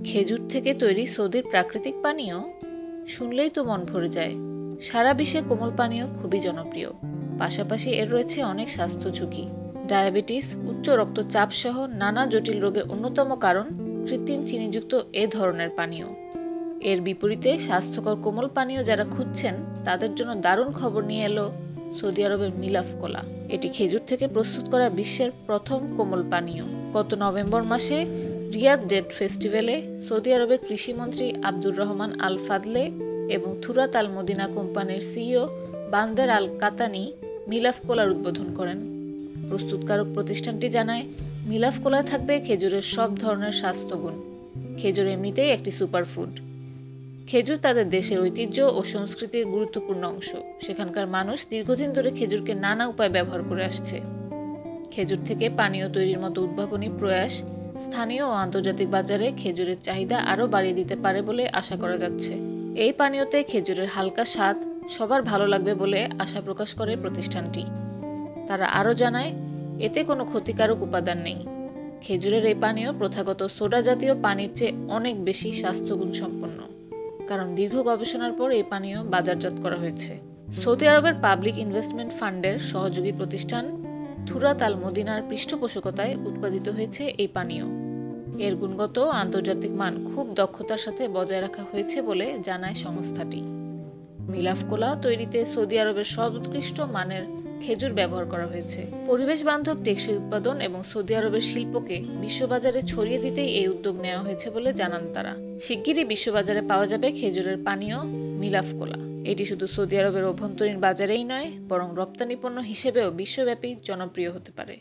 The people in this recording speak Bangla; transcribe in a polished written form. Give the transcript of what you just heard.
খেজুর থেকে তৈরি সৌদির প্রাকৃতিক পানীয় শুনলেই তো মন ভরে যায়। সারা বিশ্বে কোমল পানীয় খুবই জনপ্রিয়। পাশাপাশি এর রয়েছে অনেক স্বাস্থ্য ঝুঁকি। ডায়াবেটিস, উচ্চ রক্তচাপ সহ নানা জটিল রোগের অন্যতম কারণ কৃত্রিম চিনিযুক্ত এ ধরনের পানীয়। এর বিপরীতে স্বাস্থ্যকর কোমল পানীয় যারা খুঁজছেন তাদের জন্য দারুণ খবর নিয়ে এলো সৌদি আরবের মিলাফ কোলা। এটি খেজুর থেকে প্রস্তুত করা বিশ্বের প্রথম কোমল পানীয়। গত নভেম্বর মাসে রিয়াদ ডেট ফেস্টিভ্যালে সৌদি আরবের কৃষিমন্ত্রী আব্দুর রহমান আল ফাদলে এবং থুরাত আল মদিনা কোম্পানির সিইও বান্দের আল কাতানি মিলাফ কোলার উদ্বোধন করেন। প্রস্তুতকারক প্রতিষ্ঠানটি জানায়, মিলাফ কোলায় থাকবে খেজুরের সব ধরনের স্বাস্থ্যগুণ। খেজুর এমনিতেই একটি সুপারফুড। খেজুর তাদের দেশের ঐতিহ্য ও সংস্কৃতির গুরুত্বপূর্ণ অংশ। সেখানকার মানুষ দীর্ঘদিন ধরে খেজুরকে নানা উপায়ে ব্যবহার করে আসছে। খেজুর থেকে পানীয় তৈরির মতো উদ্ভাবনী প্রয়াস স্থানীয় ও আন্তর্জাতিক বাজারে খেজুরের চাহিদা আরও বাড়িয়ে দিতে পারে বলে আশা করা যাচ্ছে। এই পানীয়তে খেজুরের হালকা স্বাদ সবার ভালো লাগবে বলে আশা প্রকাশ করে প্রতিষ্ঠানটি। তারা আরও জানায়, এতে কোনো ক্ষতিকারক উপাদান নেই। খেজুরের এই পানীয় প্রথাগত সোডা জাতীয় পানির চেয়ে অনেক বেশি স্বাস্থ্যগুণ সম্পন্ন, কারণ দীর্ঘ গবেষণার পর এই পানীয় বাজারজাত করা হয়েছে। সৌদি আরবের পাবলিক ইনভেস্টমেন্ট ফান্ডের সহযোগী প্রতিষ্ঠান থুরাত আল মদিনার পৃষ্ঠপোষকতায় উৎপাদিত হয়েছে এই পানীয়। এর গুণগত আন্তর্জাতিক মান খুব দক্ষতার সাথে বজায় রাখা হয়েছে বলে জানায় সংস্থাটি। মিলাফ কোলা তৈরিতে সৌদি আরবের সর্বোৎকৃষ্ট মানের খেজুর ব্যবহার করা হয়েছে। পরিবেশ বান্ধব টেকসই উৎপাদন এবং সৌদি আরবের শিল্পকে বিশ্ববাজারে ছড়িয়ে দিতেই এই উদ্যোগ নেওয়া হয়েছে বলে জানান তারা। শিগগিরই বিশ্ববাজারে পাওয়া যাবে খেজুরের পানীয় মিলাফ কোলা। এটি শুধু সৌদি আরবের অভ্যন্তরীণ বাজারেই নয়, বরং রপ্তানি পণ্য হিসেবেও বিশ্বব্যাপী জনপ্রিয় হতে পারে।